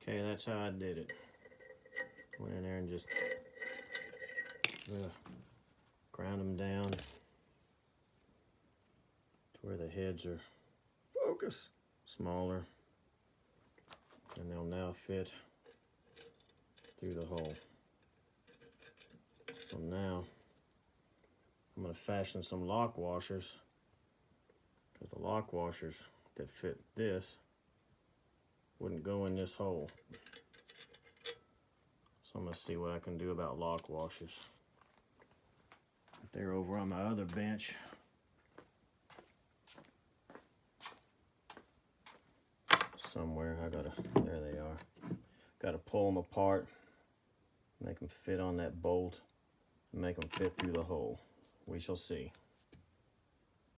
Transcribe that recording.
Okay, that's how I did it. Went in there and just ground them down to where the heads are smaller, and they'll now fit through the hole. So now I'm going to fashion some lock washers, because the lock washers that fit this wouldn't go in this hole. So I'm going to see what I can do about lock washers. They're over on my other bench. Somewhere, there they are. Gotta pull them apart, make them fit on that bolt, and make them fit through the hole. We shall see.